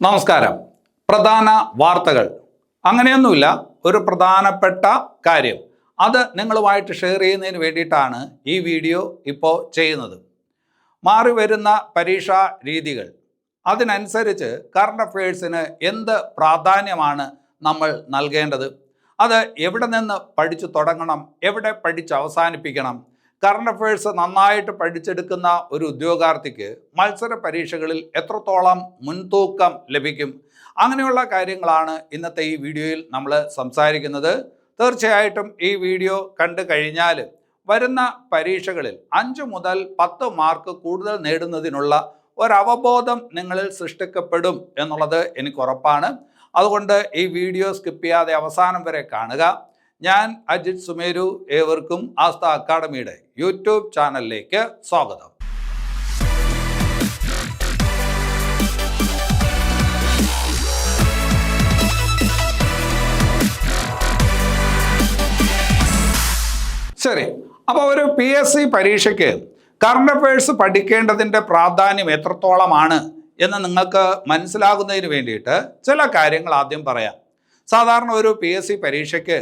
നമസ്കാരം. പ്രധാന വാർത്തകൾ അങ്ങനെയൊന്നുമില്ല. ഒരു പ്രധാനപ്പെട്ട കാര്യം അത് നിങ്ങളുമായിട്ട് ഷെയർ ചെയ്യുന്നതിന് വേണ്ടിയിട്ടാണ് ഈ വീഡിയോ ഇപ്പോൾ ചെയ്യുന്നത്. മാറി വരുന്ന പരീക്ഷാ രീതികൾ, അതിനനുസരിച്ച് കറണ്ട് അഫയേഴ്സിന് എന്ത് പ്രാധാന്യമാണ് നമ്മൾ നൽകേണ്ടത്, അത് എവിടെ നിന്ന് പഠിച്ചു തുടങ്ങണം, എവിടെ പഠിച്ച് അവസാനിപ്പിക്കണം, കറണ്ട് അഫയേഴ്സ് നന്നായിട്ട് പഠിച്ചെടുക്കുന്ന ഒരു ഉദ്യോഗാർത്ഥിക്ക് മത്സര പരീക്ഷകളിൽ എത്രത്തോളം മുൻതൂക്കം ലഭിക്കും, അങ്ങനെയുള്ള കാര്യങ്ങളാണ് ഇന്നത്തെ ഈ വീഡിയോയിൽ നമ്മൾ സംസാരിക്കുന്നത്. തീർച്ചയായിട്ടും ഈ വീഡിയോ കണ്ടു കഴിഞ്ഞാൽ വരുന്ന പരീക്ഷകളിൽ 5 മുതൽ 10 മാർക്ക് കൂടുതൽ നേടുന്നതിനുള്ള ഒരവബോധം നിങ്ങളിൽ സൃഷ്ടിക്കപ്പെടും എന്നുള്ളത് എനിക്ക് ഉറപ്പാണ്. അതുകൊണ്ട് ഈ വീഡിയോ സ്കിപ്പ് ചെയ്യാതെ അവസാനം വരെ കാണുക. ഞാൻ അജിത് സുമേരു, ഏവർക്കും ആസ്ഥ അക്കാഡമിയുടെ യൂട്യൂബ് ചാനലിലേക്ക് സ്വാഗതം. ശരി, അപ്പോൾ ഒരു PSC പരീക്ഷയ്ക്ക് കറണ്ട് അഫയേഴ്സ് പഠിക്കേണ്ടതിൻ്റെ പ്രാധാന്യം എത്രത്തോളമാണ് എന്ന് നിങ്ങൾക്ക് മനസ്സിലാകുന്നതിന് വേണ്ടിയിട്ട് ചില കാര്യങ്ങൾ ആദ്യം പറയാം. സാധാരണ ഒരു PSC പരീക്ഷയ്ക്ക്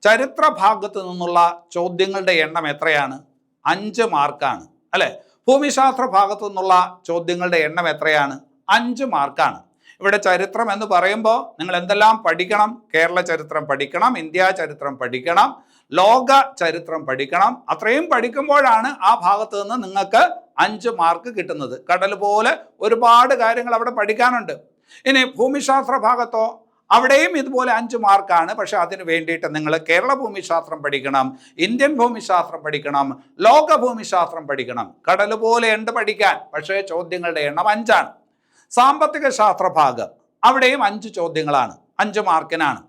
ചരിത്ര ഭാഗത്ത് നിന്നുള്ള ചോദ്യങ്ങളുടെ എണ്ണം എത്രയാണ്? 5 മാർക്കാണ് അല്ലേ? ഭൂമിശാസ്ത്ര ഭാഗത്തു നിന്നുള്ള ചോദ്യങ്ങളുടെ എണ്ണം എത്രയാണ്? 5 മാർക്കാണ്. ഇവിടെ ചരിത്രം എന്ന് പറയുമ്പോൾ നിങ്ങൾ എന്തെല്ലാം പഠിക്കണം? കേരള ചരിത്രം പഠിക്കണം, ഇന്ത്യ ചരിത്രം പഠിക്കണം, ലോക ചരിത്രം പഠിക്കണം. അത്രയും പഠിക്കുമ്പോഴാണ് ആ ഭാഗത്ത് നിന്ന് നിങ്ങൾക്ക് 5 മാർക്ക് കിട്ടുന്നത്. കടൽ പോലെ ഒരുപാട് കാര്യങ്ങൾ അവിടെ പഠിക്കാനുണ്ട്. ഇനി ഭൂമിശാസ്ത്ര ഭാഗത്തോ, അവിടെയും ഇതുപോലെ 5 മാർക്കാണ്. പക്ഷെ അതിന് വേണ്ടിയിട്ട് നിങ്ങൾ കേരള ഭൂമിശാസ്ത്രം പഠിക്കണം, ഇന്ത്യൻ ഭൂമിശാസ്ത്രം പഠിക്കണം, ലോക ഭൂമിശാസ്ത്രം പഠിക്കണം. കടൽ പോലെ ഉണ്ട് പഠിക്കാൻ, പക്ഷേ ചോദ്യങ്ങളുടെ എണ്ണം 5ആണ്. സാമ്പത്തിക ശാസ്ത്ര ഭാഗം, അവിടെയും 5 ചോദ്യങ്ങളാണ്, 5 മാർക്കിനാണ്.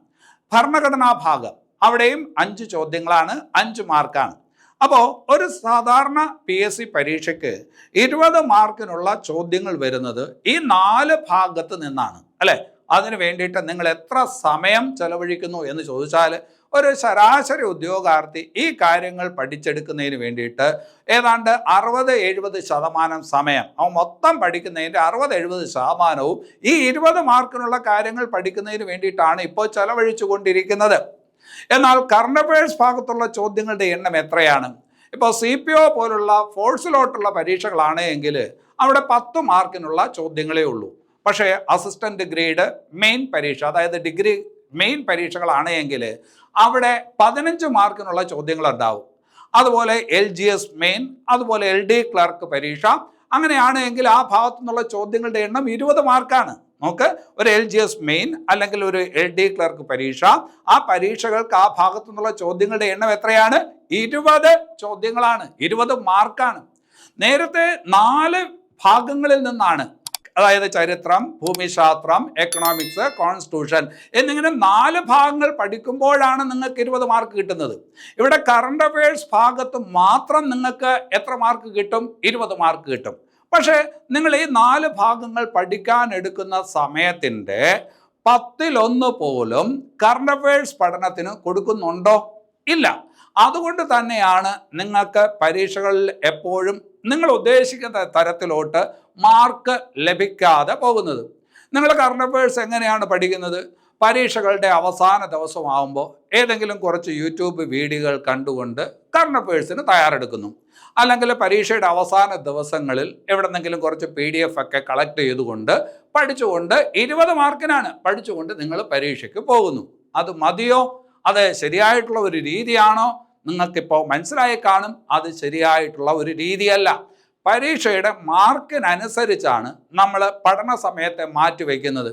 ഭരണഘടനാ ഭാഗം, അവിടെയും 5 ചോദ്യങ്ങളാണ്, 5 മാർക്കാണ്. അപ്പോൾ ഒരു സാധാരണ PSC പരീക്ഷയ്ക്ക് 20 മാർക്കിനുള്ള ചോദ്യങ്ങൾ വരുന്നത് ഈ 4 ഭാഗത്ത് നിന്നാണ് അല്ലേ? അതിന് വേണ്ടിയിട്ട് നിങ്ങൾ എത്ര സമയം ചെലവഴിക്കുന്നു എന്ന് ചോദിച്ചാൽ, ഒരു ശരാശരി ഉദ്യോഗാർത്ഥി ഈ കാര്യങ്ങൾ പഠിച്ചെടുക്കുന്നതിന് വേണ്ടിയിട്ട് ഏതാണ്ട് 60-70% സമയം, അവൻ മൊത്തം പഠിക്കുന്നതിൻ്റെ 60-70%വും ഈ 20 മാർക്കിനുള്ള കാര്യങ്ങൾ പഠിക്കുന്നതിന് വേണ്ടിയിട്ടാണ് ഇപ്പോൾ ചെലവഴിച്ചു കൊണ്ടിരിക്കുന്നത്. എന്നാൽ കറണ്ട് അഫയേഴ്സ് ഭാഗത്തുള്ള ചോദ്യങ്ങളുടെ എണ്ണം എത്രയാണ്? ഇപ്പോൾ CPO പോലുള്ള ഫോഴ്സിലോട്ടുള്ള പരീക്ഷകളാണ് എങ്കിൽ അവിടെ 10 മാർക്കിനുള്ള ചോദ്യങ്ങളേ ഉള്ളൂ. പക്ഷേ അസിസ്റ്റന്റ് ഗ്രേഡ് മെയിൻ പരീക്ഷ, അതായത് ഡിഗ്രി മെയിൻ പരീക്ഷകളാണ് എങ്കിൽ അവിടെ 15 മാർക്കിനുള്ള ചോദ്യങ്ങൾ ഉണ്ടാവും. അതുപോലെ LGS മെയിൻ, അതുപോലെ LD ക്ലർക്ക് പരീക്ഷ, അങ്ങനെയാണ് എങ്കിൽ ആ ഭാഗത്തു നിന്നുള്ള ചോദ്യങ്ങളുടെ എണ്ണം 20 മാർക്കാണ്. നമുക്ക് ഒരു LGS മെയിൻ അല്ലെങ്കിൽ ഒരു LD ക്ലർക്ക് പരീക്ഷ, ആ പരീക്ഷകൾക്ക് ആ ഭാഗത്തു നിന്നുള്ള ചോദ്യങ്ങളുടെ എണ്ണം എത്രയാണ്? 20 ചോദ്യങ്ങളാണ്, 20 മാർക്കാണ്. നേരത്തെ 4 ഭാഗങ്ങളിൽ നിന്നാണ്, അതായത് ചരിത്രം, ഭൂമിശാസ്ത്രം, എക്കണോമിക്സ്, കോൺസ്റ്റിറ്റ്യൂഷൻ എന്നിങ്ങനെ 4 ഭാഗങ്ങൾ പഠിക്കുമ്പോഴാണ് നിങ്ങൾക്ക് 20 മാർക്ക് കിട്ടുന്നത്. ഇവിടെ കറണ്ട് അഫയേഴ്സ് ഭാഗത്ത് മാത്രം നിങ്ങൾക്ക് എത്ര മാർക്ക് കിട്ടും? 20 മാർക്ക് കിട്ടും. പക്ഷേ നിങ്ങൾ ഈ 4 ഭാഗങ്ങൾ പഠിക്കാൻ എടുക്കുന്ന സമയത്തിൻ്റെ 10-1 പോലും കറണ്ട് അഫയേഴ്സ് പഠനത്തിന് കൊടുക്കുന്നുണ്ടോ? ഇല്ല. അതുകൊണ്ട് തന്നെയാണ് നിങ്ങൾക്ക് പരീക്ഷകളിൽ എപ്പോഴും നിങ്ങൾ ഉദ്ദേശിക്കുന്ന തരത്തിലോട്ട് മാർക്ക് ലഭിക്കാതെ പോകുന്നത്. നിങ്ങൾ കറണ്ട് അഫയേഴ്സ് എങ്ങനെയാണ് പഠിക്കുന്നത്? പരീക്ഷകളുടെ അവസാന ദിവസമാകുമ്പോൾ ഏതെങ്കിലും കുറച്ച് യൂട്യൂബ് വീഡിയോകൾ കണ്ടുകൊണ്ട് കറണ്ട് അഫയേഴ്സിന് തയ്യാറെടുക്കുന്നു. അല്ലെങ്കിൽ പരീക്ഷയുടെ അവസാന ദിവസങ്ങളിൽ എവിടെന്നെങ്കിലും കുറച്ച് PDF ഒക്കെ കളക്ട് ചെയ്തുകൊണ്ട് പഠിച്ചുകൊണ്ട് 20 മാർക്കിനാണ് പഠിച്ചുകൊണ്ട് നിങ്ങൾ പരീക്ഷയ്ക്ക് പോകുന്നു. അത് മതിയോ? അത് ശരിയായിട്ടുള്ള ഒരു രീതിയാണോ? നിങ്ങൾക്കിപ്പോൾ മനസ്സിലായി കാണും, അത് ശരിയായിട്ടുള്ള ഒരു രീതിയല്ല. പരീക്ഷയുടെ മാർക്കിനനുസരിച്ചാണ് നമ്മൾ പഠന സമയത്തെ മാറ്റിവെക്കുന്നത്.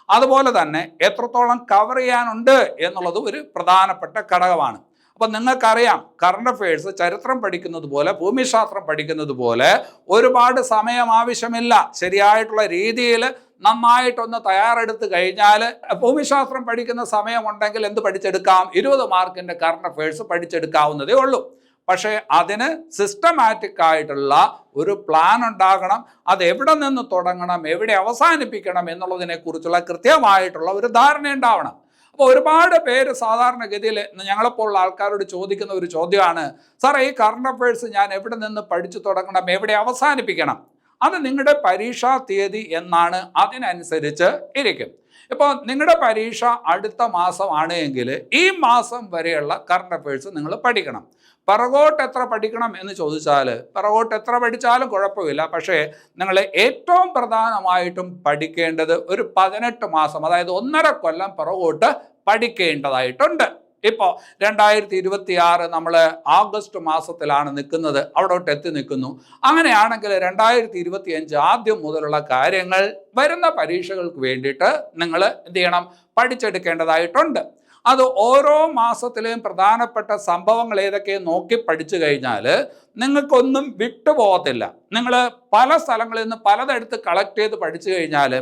അതുപോലെ തന്നെ എത്രത്തോളം കവർ ചെയ്യാനുണ്ട് എന്നുള്ളത് ഒരു പ്രധാനപ്പെട്ട ഘടകമാണ്. അപ്പം നിങ്ങൾക്കറിയാം, കറണ്ട് അഫയേഴ്സ് ചരിത്രം പഠിക്കുന്നത് പോലെ, ഭൂമിശാസ്ത്രം പഠിക്കുന്നത് പോലെ ഒരുപാട് സമയം ആവശ്യമില്ല. ശരിയായിട്ടുള്ള രീതിയിൽ നന്നായിട്ടൊന്ന് തയ്യാറെടുത്ത് കഴിഞ്ഞാൽ ഭൂമിശാസ്ത്രം പഠിക്കുന്ന സമയമുണ്ടെങ്കിൽ എന്ത് പഠിച്ചെടുക്കാം? 20 മാർക്കിൻ്റെ കറണ്ട് അഫയേഴ്സ് പഠിച്ചെടുക്കാവുന്നതേ ഉള്ളൂ. പക്ഷേ അതിന് സിസ്റ്റമാറ്റിക് ആയിട്ടുള്ള ഒരു പ്ലാൻ ഉണ്ടാകണം. അത് എവിടെ നിന്ന് തുടങ്ങണം, എവിടെ അവസാനിപ്പിക്കണം എന്നുള്ളതിനെ കുറിച്ചുള്ള കൃത്യമായിട്ടുള്ള ഒരു ധാരണ ഉണ്ടാവണം. അപ്പോൾ ഒരുപാട് പേര് സാധാരണഗതിയിൽ ഞങ്ങളെപ്പോലുള്ള ആൾക്കാരോട് ചോദിക്കുന്ന ഒരു ചോദ്യമാണ്, സാറേ ഈ കറണ്ട് അഫയേഴ്സ് ഞാൻ എവിടെ നിന്ന് പഠിച്ചു തുടങ്ങണം, എവിടെ അവസാനിപ്പിക്കണം? അത് നിങ്ങളുടെ പരീക്ഷാ തീയതി എന്നാണ്, അതിനനുസരിച്ച് ഇരിക്കും. ഇപ്പോൾ നിങ്ങളുടെ പരീക്ഷ അടുത്ത മാസമാണ് എങ്കിൽ ഈ മാസം വരെയുള്ള കറണ്ട് അഫയേഴ്സ് നിങ്ങൾ പഠിക്കണം. പിറകോട്ട് എത്ര പഠിക്കണം എന്ന് ചോദിച്ചാൽ പിറകോട്ട് എത്ര പഠിച്ചാലും കുഴപ്പമില്ല. പക്ഷേ നിങ്ങൾ ഏറ്റവും പ്രധാനമായിട്ടും പഠിക്കേണ്ടത് ഒരു 18 മാസം, അതായത് 1.5 കൊല്ലം പിറകോട്ട് പഠിക്കേണ്ടതായിട്ടുണ്ട്. ഇപ്പോൾ 2026 നമ്മൾ ആഗസ്റ്റ് മാസത്തിലാണ് നിൽക്കുന്നത്, അവിടോട്ട് എത്തി നിൽക്കുന്നു. അങ്ങനെയാണെങ്കിൽ 2025 ആദ്യം മുതലുള്ള കാര്യങ്ങൾ വരുന്ന പരീക്ഷകൾക്ക് വേണ്ടിയിട്ട് നിങ്ങൾ എന്ത് ചെയ്യണം, പഠിച്ചെടുക്കേണ്ടതായിട്ടുണ്ട്. അത് ഓരോ മാസത്തിലെയും പ്രധാനപ്പെട്ട സംഭവങ്ങൾ ഏതൊക്കെയും നോക്കി പഠിച്ചു കഴിഞ്ഞാൽ നിങ്ങൾക്കൊന്നും വിട്ടുപോകത്തില്ല. നിങ്ങൾ പല സ്ഥലങ്ങളിൽ നിന്ന് പലതെടുത്ത് കളക്ട് ചെയ്ത് പഠിച്ചു കഴിഞ്ഞാൽ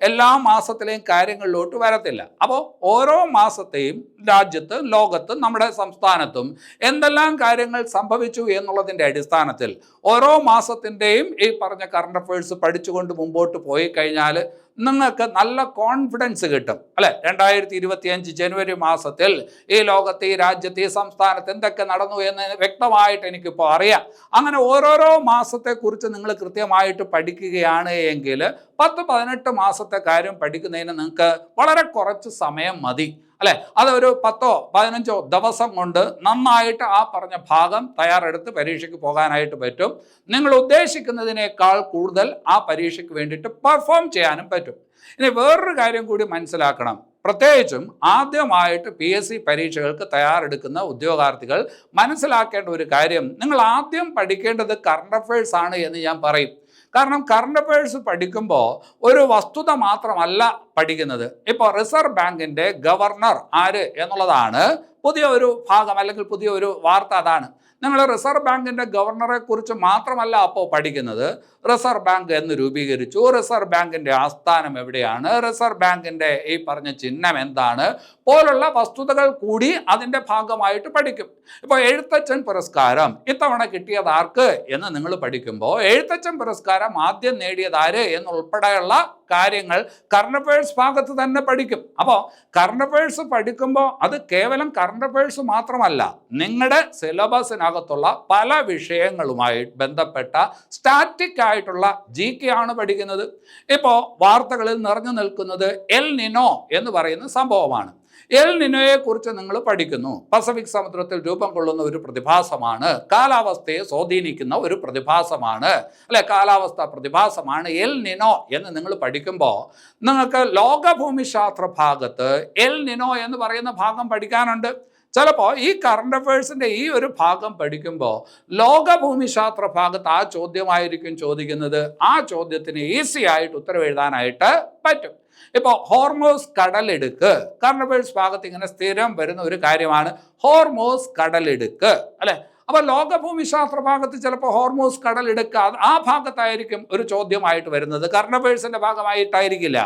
എല്ലാ മാസത്തിലെയും കാര്യങ്ങളിലോട്ട് വരത്തില്ല. അപ്പോൾ ഓരോ മാസത്തെയും രാജ്യത്ത്, ലോകത്തും, നമ്മുടെ സംസ്ഥാനത്തും എന്തെല്ലാം കാര്യങ്ങൾ സംഭവിച്ചു എന്നുള്ളതിൻ്റെ അടിസ്ഥാനത്തിൽ ഓരോ മാസത്തിൻ്റെയും ഈ പറഞ്ഞ കറണ്ട് അഫയേഴ്സ് പഠിച്ചുകൊണ്ട് മുമ്പോട്ട് പോയി കഴിഞ്ഞാൽ നിങ്ങൾക്ക് നല്ല കോൺഫിഡൻസ് കിട്ടും, അല്ലെ? 2025 ജനുവരി മാസത്തിൽ ഈ ലോകത്ത്, ഈ രാജ്യത്ത്, ഈ സംസ്ഥാനത്ത് എന്തൊക്കെ നടന്നു എന്ന് വ്യക്തമായിട്ട് എനിക്കിപ്പോൾ അറിയാം. അങ്ങനെ ഓരോരോ മാസത്തെക്കുറിച്ച് നിങ്ങൾ കൃത്യമായിട്ട് പഠിക്കുകയാണ് എങ്കിൽ 10-18 മാസത്തെ കാര്യം പഠിക്കുന്നതിന് നിങ്ങൾക്ക് വളരെ കുറച്ച് സമയം മതി, അല്ലെ? അതൊരു 10-15 ദിവസം കൊണ്ട് നന്നായിട്ട് ആ പറഞ്ഞ ഭാഗം തയ്യാറെടുത്ത് പരീക്ഷയ്ക്ക് പോകാനായിട്ട് പറ്റും. നിങ്ങൾ ഉദ്ദേശിക്കുന്നതിനേക്കാൾ കൂടുതൽ ആ പരീക്ഷയ്ക്ക് വേണ്ടിയിട്ട് പെർഫോം ചെയ്യാനും പറ്റും. ഇനി വേറൊരു കാര്യം കൂടി മനസ്സിലാക്കണം. പ്രത്യേകിച്ചും ആദ്യമായിട്ട് PSC പരീക്ഷകൾക്ക് തയ്യാറെടുക്കുന്ന ഉദ്യോഗാർത്ഥികൾ മനസ്സിലാക്കേണ്ട ഒരു കാര്യം, നിങ്ങൾ ആദ്യം പഠിക്കേണ്ടത് കറണ്ട് അഫയേഴ്സ് ആണ് എന്ന് ഞാൻ പറയും. കാരണം കറണ്ട് അഫയേഴ്സ് പഠിക്കുമ്പോൾ ഒരു വസ്തുത മാത്രമല്ല പഠിക്കുന്നത്. ഇപ്പോൾ റിസർവ് ബാങ്കിൻ്റെ ഗവർണർ ആര് എന്നുള്ളതാണ് പുതിയ ഒരു ഭാഗം, അല്ലെങ്കിൽ പുതിയ ഒരു വാർത്ത. അതാണ് നിങ്ങൾ റിസർവ് ബാങ്കിൻ്റെ ഗവർണറെ കുറിച്ച് മാത്രമല്ല അപ്പോൾ പഠിക്കുന്നത്. റിസർവ് ബാങ്ക് എന്ന് രൂപീകരിച്ചു, റിസർവ് ബാങ്കിൻ്റെ ആസ്ഥാനം എവിടെയാണ്, റിസർവ് ബാങ്കിൻ്റെ ഈ പറഞ്ഞ ചിഹ്നം എന്താണ് പോലുള്ള വസ്തുതകൾ കൂടി അതിൻ്റെ ഭാഗമായിട്ട് പഠിക്കും. ഇപ്പോൾ എഴുത്തച്ഛൻ പുരസ്കാരം ഇത്തവണ കിട്ടിയത് ആർക്ക് എന്ന് നിങ്ങൾ പഠിക്കുമ്പോൾ എഴുത്തച്ഛൻ പുരസ്കാരം ആദ്യം നേടിയത് ആര് എന്നുൾപ്പെടെയുള്ള കാര്യങ്ങൾ കറണ്ട് അഫയേഴ്സ് ഭാഗത്ത് തന്നെ പഠിക്കും. അപ്പോൾ കറണ്ട് അഫയേഴ്സ് പഠിക്കുമ്പോൾ അത് കേവലം കറണ്ട് അഫയേഴ്സ് മാത്രമല്ല, നിങ്ങളുടെ സിലബസിനകത്തുള്ള പല വിഷയങ്ങളുമായി ബന്ധപ്പെട്ട സ്റ്റാറ്റിക് ആയിട്ടുള്ള GK ആണ് പഠിക്കുന്നത്. ഇപ്പോൾ വാർത്തകളിൽ നിറഞ്ഞു നിൽക്കുന്നത് എൽ നിനോ എന്ന് പറയുന്ന സംഭവമാണ്. എൽ നിനോയെ കുറിച്ച് നിങ്ങൾ പഠിക്കുന്നു. പസഫിക് സമുദ്രത്തിൽ രൂപം കൊള്ളുന്ന ഒരു പ്രതിഭാസമാണ്, കാലാവസ്ഥയെ സ്വാധീനിക്കുന്ന ഒരു പ്രതിഭാസമാണ്, അല്ലെ? കാലാവസ്ഥ പ്രതിഭാസമാണ് എൽ നിനോ എന്ന് നിങ്ങൾ പഠിക്കുമ്പോൾ നിങ്ങൾക്ക് ലോകഭൂമിശാസ്ത്ര ഭാഗത്ത് എൽ നിനോ എന്ന് പറയുന്ന ഭാഗം പഠിക്കാനുണ്ട്. ചിലപ്പോൾ ഈ കറണ്ട് അഫയേഴ്സിൻ്റെ ഈ ഒരു ഭാഗം പഠിക്കുമ്പോൾ ലോകഭൂമിശാസ്ത്ര ഭാഗത്ത് ആ ചോദ്യമായിരിക്കും ചോദിക്കുന്നത്. ആ ചോദ്യത്തിന് ഈസി ആയിട്ട് ഉത്തരം എഴുതാനായിട്ട് പറ്റും. ഇപ്പോൾ ഹോർമോസ് കടലിടുക്ക് കറണ്ട് അഫയേഴ്സ് ഭാഗത്ത് ഇങ്ങനെ സ്ഥിരം വരുന്ന ഒരു കാര്യമാണ്, ഹോർമോസ് കടലിടുക്ക്, അല്ലെ? അപ്പോൾ ലോകഭൂമിശാസ്ത്ര ഭാഗത്ത് ചിലപ്പോൾ ഹോർമോസ് കടലിടുക്ക് ആ ഭാഗത്തായിരിക്കും ഒരു ചോദ്യമായിട്ട് വരുന്നത്, കറണ്ട് അഫയേഴ്സിൻ്റെ ഭാഗമായിട്ടായിരിക്കില്ല.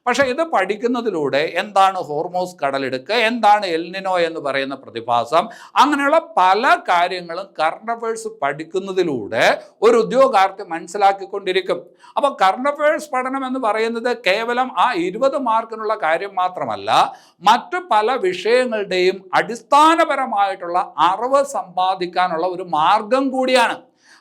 പക്ഷേ ഇത് പഠിക്കുന്നതിലൂടെ എന്താണ് ഹോർമോസ് കടലിടുക്ക്, എന്താണ് എൽ നിനോ എന്ന് പറയുന്ന പ്രതിഭാസം, അങ്ങനെയുള്ള പല കാര്യങ്ങളും കറണ്ട് അഫയേഴ്സ് പഠിക്കുന്നതിലൂടെ ഒരു ഉദ്യോഗാർത്ഥി മനസ്സിലാക്കിക്കൊണ്ടിരിക്കും. അപ്പോൾ കറണ്ട് അഫയേഴ്സ് പഠനം എന്ന് പറയുന്നത് കേവലം ആ 20 മാർക്കിനുള്ള കാര്യം മാത്രമല്ല, മറ്റു പല വിഷയങ്ങളുടെയും അടിസ്ഥാനപരമായിട്ടുള്ള അറിവ് സമ്പാദിക്കാൻ ഒരു മാർഗം കൂടിയാണ്.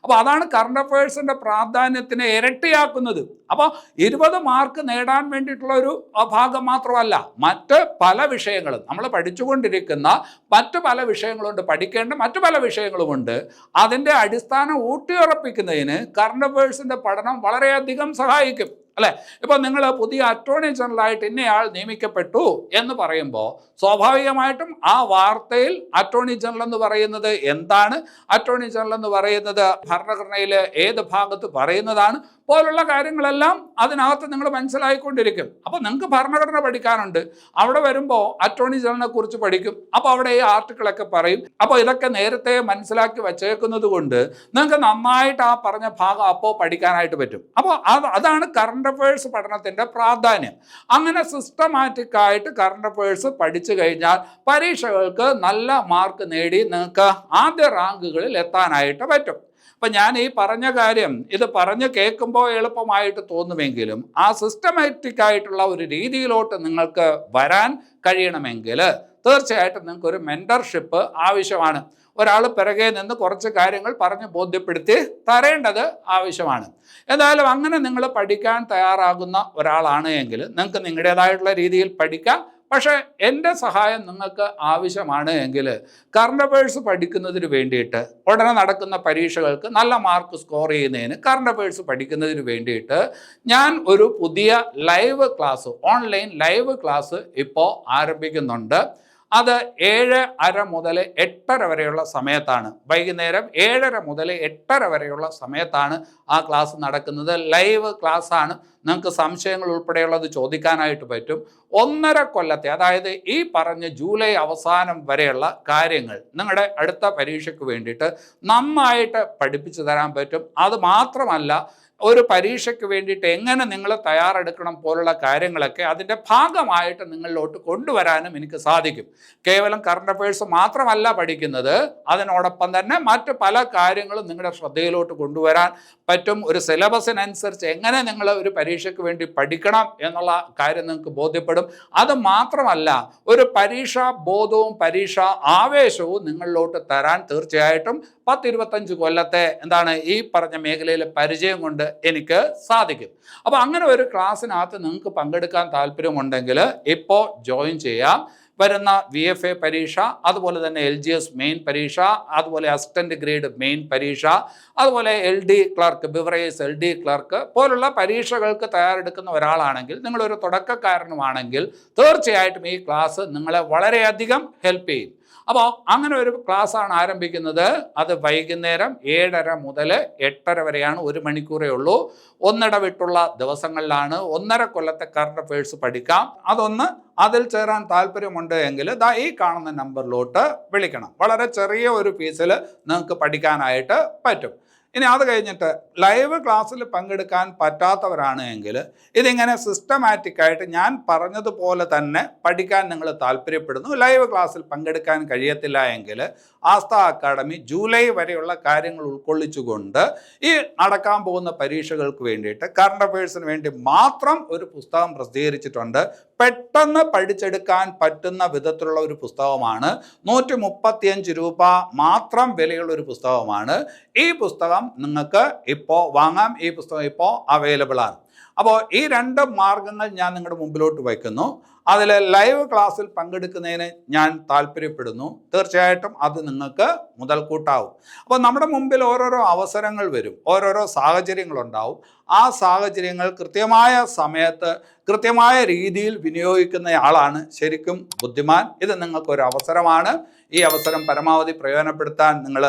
അപ്പോൾ അതാണ് കറണ്ട് അഫയേഴ്സിന്റെ പ്രാധാന്യത്തിനെ ഇരട്ടിയാക്കുന്നത്. അപ്പോൾ 20 മാർക്ക് നേടാൻ വേണ്ടിയിട്ടുള്ള ഒരു ഭാഗം മാത്രമല്ല, മറ്റ് പല വിഷയങ്ങളും നമ്മൾ പഠിച്ചുകൊണ്ടിരിക്കുന്ന മറ്റു പല വിഷയങ്ങളുണ്ട്, പഠിക്കേണ്ട മറ്റു പല വിഷയങ്ങളുമുണ്ട്. അതിൻ്റെ അടിസ്ഥാനം ഊട്ടിയുറപ്പിക്കുന്നതിന് കറണ്ട് അഫയേഴ്സിന്റെ പഠനം വളരെയധികം സഹായിക്കും, അല്ലെ? ഇപ്പോൾ നിങ്ങൾ പുതിയ അറ്റോർണി ജനറലായിട്ട് ഇന്നയാൾ നിയമിക്കപ്പെട്ടു എന്ന് പറയുമ്പോൾ സ്വാഭാവികമായിട്ടും ആ വാർത്തയിൽ അറ്റോർണി ജനറൽ എന്ന് പറയുന്നത് എന്താണ്, അറ്റോർണി ജനറൽ എന്ന് പറയുന്നത് ഭരണഘടനയിൽ ഏത് ഭാഗത്ത് പറയുന്നതാണ് പോലുള്ള കാര്യങ്ങളെല്ലാം അതിനകത്ത് നിങ്ങൾ മനസ്സിലായിക്കൊണ്ടിരിക്കും. അപ്പോൾ നിങ്ങൾക്ക് ഭരണഘടന പഠിക്കാനുണ്ട്, അവിടെ വരുമ്പോൾ അറ്റോർണി ജനറലിനെ കുറിച്ച് പഠിക്കും. അപ്പോൾ അവിടെ ഈ ആർട്ടിക്കിളൊക്കെ പറയും. അപ്പോൾ ഇതൊക്കെ നേരത്തെ മനസ്സിലാക്കി വച്ചേക്കുന്നത് കൊണ്ട് നിങ്ങൾക്ക് നന്നായിട്ട് ആ പറഞ്ഞ ഭാഗം അപ്പോൾ പഠിക്കാനായിട്ട് പറ്റും. അപ്പോൾ അതാണ് കറണ്ട് അഫയേഴ്സ് പഠനത്തിൻ്റെ പ്രാധാന്യം. അങ്ങനെ സിസ്റ്റമാറ്റിക് ആയിട്ട് കറണ്ട് അഫയേഴ്സ് പഠിച്ചു കഴിഞ്ഞാൽ പരീക്ഷകൾക്ക് നല്ല മാർക്ക് നേടി നിങ്ങൾക്ക് ആദ്യ റാങ്കുകളിൽ എത്താനായിട്ട് പറ്റും. അപ്പം ഞാൻ ഈ പറഞ്ഞ കാര്യം ഇത് പറഞ്ഞ് കേൾക്കുമ്പോൾ എളുപ്പമായിട്ട് തോന്നുമെങ്കിലും ആ സിസ്റ്റമാറ്റിക് ആയിട്ടുള്ള ഒരു രീതിയിലോട്ട് നിങ്ങൾക്ക് വരാൻ കഴിയണമെങ്കിൽ തീർച്ചയായിട്ടും നിങ്ങൾക്ക് ഒരു മെൻറ്റർഷിപ്പ് ആവശ്യമാണ്. ഒരാൾ പിറകെ നിന്ന് കുറച്ച് കാര്യങ്ങൾ പറഞ്ഞ് ബോധ്യപ്പെടുത്തി തരേണ്ടത് ആവശ്യമാണ്. എന്തായാലും അങ്ങനെ നിങ്ങൾ പഠിക്കാൻ തയ്യാറാകുന്ന ഒരാളാണ് എങ്കിൽ നിങ്ങൾക്ക് നിങ്ങളുടേതായിട്ടുള്ള രീതിയിൽ പഠിക്കാം. പക്ഷേ എൻ്റെ സഹായം നിങ്ങൾക്ക് ആവശ്യമാണ് എങ്കിൽ കറണ്ട് അഫയേഴ്സ് പഠിക്കുന്നതിന് വേണ്ടിയിട്ട്, ഉടനെ നടക്കുന്ന പരീക്ഷകൾക്ക് നല്ല മാർക്ക് സ്കോർ ചെയ്യുന്നതിന് കറണ്ട് അഫയേഴ്സ് പഠിക്കുന്നതിന് വേണ്ടിയിട്ട് ഞാൻ ഒരു പുതിയ live class, online live class ഇപ്പോൾ ആരംഭിക്കുന്നുണ്ട്. അത് 7:30 മുതൽ 8:30 വരെയുള്ള സമയത്താണ്. വൈകുന്നേരം 7:30 മുതൽ 8:30 വരെയുള്ള സമയത്താണ് ആ ക്ലാസ് നടക്കുന്നത്. ലൈവ് ക്ലാസ് ആണ്. നിങ്ങൾക്ക് സംശയങ്ങൾ ഉൾപ്പെടെയുള്ളത് ചോദിക്കാനായിട്ട് പറ്റും. 1.5 കൊല്ലത്തെ, അതായത് ഈ പറഞ്ഞ ജൂലൈ അവസാനം വരെയുള്ള കാര്യങ്ങൾ നിങ്ങളുടെ അടുത്ത പരീക്ഷയ്ക്ക് വേണ്ടിയിട്ട് നന്നായിട്ട് പഠിപ്പിച്ചു തരാൻ പറ്റും. അത് മാത്രമല്ല, ഒരു പരീക്ഷയ്ക്ക് വേണ്ടിയിട്ട് എങ്ങനെ നിങ്ങൾ തയ്യാറെടുക്കണം പോലുള്ള കാര്യങ്ങളൊക്കെ അതിൻ്റെ ഭാഗമായിട്ട് നിങ്ങളിലോട്ട് കൊണ്ടുവരാനും എനിക്ക് സാധിക്കും. കേവലം കറണ്ട് അഫയേഴ്സ് മാത്രമല്ല പഠിക്കുന്നത്, അതിനോടൊപ്പം തന്നെ മറ്റ് പല കാര്യങ്ങളും നിങ്ങളുടെ ശ്രദ്ധയിലോട്ട് കൊണ്ടുവരാൻ പറ്റും. ഒരു സിലബസിനനുസരിച്ച് എങ്ങനെ നിങ്ങൾ ഒരു പരീക്ഷയ്ക്ക് വേണ്ടി പഠിക്കണം എന്നുള്ള കാര്യം നിങ്ങൾക്ക് ബോധ്യപ്പെടും. അത് മാത്രമല്ല, ഒരു പരീക്ഷാ ബോധവും പരീക്ഷാ ആവേശവും നിങ്ങളിലോട്ട് തരാൻ തീർച്ചയായിട്ടും 10-25 കൊല്ലത്തെ ഈ പറഞ്ഞ മേഖലയിലെ പരിചയം കൊണ്ട് എനിക്ക് സാധിക്കും. അപ്പോൾ അങ്ങനെ ഒരു ക്ലാസ്സിനകത്ത് നിങ്ങൾക്ക് പങ്കെടുക്കാൻ താല്പര്യമുണ്ടെങ്കിൽ ഇപ്പോൾ ജോയിൻ ചെയ്യാം. വരുന്ന VFA പരീക്ഷ, അതുപോലെ തന്നെ LGS മെയിൻ പരീക്ഷ, അതുപോലെ അസിസ്റ്റന്റ് ഗ്രേഡ് മെയിൻ പരീക്ഷ, അതുപോലെ LD clerk, beverage LD clerk പോലുള്ള പരീക്ഷകൾക്ക് തയ്യാറെടുക്കുന്ന ഒരാളാണെങ്കിൽ, നിങ്ങളൊരു തുടക്കക്കാരനുമാണെങ്കിൽ തീർച്ചയായിട്ടും ഈ ക്ലാസ് നിങ്ങളെ വളരെയധികം ഹെൽപ്പ് ചെയ്യും. അപ്പോൾ അങ്ങനെ ഒരു ക്ലാസ്സാണ് ആരംഭിക്കുന്നത്. അത് വൈകുന്നേരം 7:30 മുതൽ 8:30 വരെയാണ്. 1 മണിക്കൂറേ ഉള്ളൂ. ഒന്നിടവിട്ടുള്ള ദിവസങ്ങളിലാണ്. 1.5 കൊല്ലത്തെ കറണ്ട് അഫയേഴ്സ് പഠിക്കാം. അതിൽ ചേരാൻ താല്പര്യമുണ്ട് എങ്കിൽ ഈ കാണുന്ന നമ്പറിലോട്ട് വിളിക്കണം. വളരെ ചെറിയ ഒരു ഫീസിൽ നിങ്ങൾക്ക് പഠിക്കാനായിട്ട് പറ്റും. ഇനി അത് കഴിഞ്ഞിട്ട് ലൈവ് ക്ലാസ്സിൽ പങ്കെടുക്കാൻ പറ്റാത്തവരാണ് എങ്കിൽ ഇതിങ്ങനെ സിസ്റ്റമാറ്റിക്കായിട്ട് ഞാൻ പറഞ്ഞതുപോലെ തന്നെ പഠിക്കാൻ നിങ്ങൾ താല്പര്യപ്പെടുന്നു, ലൈവ് ക്ലാസ്സിൽ പങ്കെടുക്കാൻ കഴിയത്തില്ല എങ്കിൽ ആസ്ഥ അക്കാഡമി ജൂലൈ വരെയുള്ള കാര്യങ്ങൾ ഉൾക്കൊള്ളിച്ചുകൊണ്ട് ഈ നടക്കാൻ പോകുന്ന പരീക്ഷകൾക്ക് വേണ്ടിയിട്ട് കറണ്ട് അഫയേഴ്സിന് വേണ്ടി മാത്രം ഒരു പുസ്തകം പ്രസിദ്ധീകരിച്ചിട്ടുണ്ട്. പെട്ടെന്ന് പഠിച്ചെടുക്കാൻ പറ്റുന്ന വിധത്തിലുള്ള ഒരു പുസ്തകമാണ്. 135 രൂപ മാത്രം വിലയുള്ള ഒരു പുസ്തകമാണ്. ഈ പുസ്തകം നിങ്ങൾക്ക് ഇപ്പോൾ വാങ്ങാം. ഈ പുസ്തകം ഇപ്പോൾ അവൈലബിൾ ആണ്. അപ്പോൾ ഈ 2 മാർഗങ്ങൾ ഞാൻ നിങ്ങളുടെ മുമ്പിലോട്ട് വയ്ക്കുന്നു. അതിൽ ലൈവ് ക്ലാസ്സിൽ പങ്കെടുക്കുന്നതിന് ഞാൻ താല്പര്യപ്പെടുന്നു. തീർച്ചയായിട്ടും അത് നിങ്ങൾക്ക് മുതൽക്കൂട്ടാവും. അപ്പോൾ നമ്മുടെ മുമ്പിൽ ഓരോരോ അവസരങ്ങൾ വരും, ഓരോരോ സാഹചര്യങ്ങളുണ്ടാവും. ആ സാഹചര്യങ്ങൾ കൃത്യമായ സമയത്ത് കൃത്യമായ രീതിയിൽ വിനിയോഗിക്കുന്നയാളാണ് ശരിക്കും ബുദ്ധിമാൻ. ഇത് നിങ്ങൾക്കൊരു അവസരമാണ്. ഈ അവസരം പരമാവധി പ്രയോജനപ്പെടുത്താൻ നിങ്ങൾ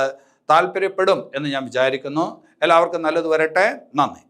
താല്പര്യപ്പെടും എന്ന് ഞാൻ വിചാരിക്കുന്നു. എല്ലാവർക്കും നല്ലത് വരട്ടെ. നന്ദി.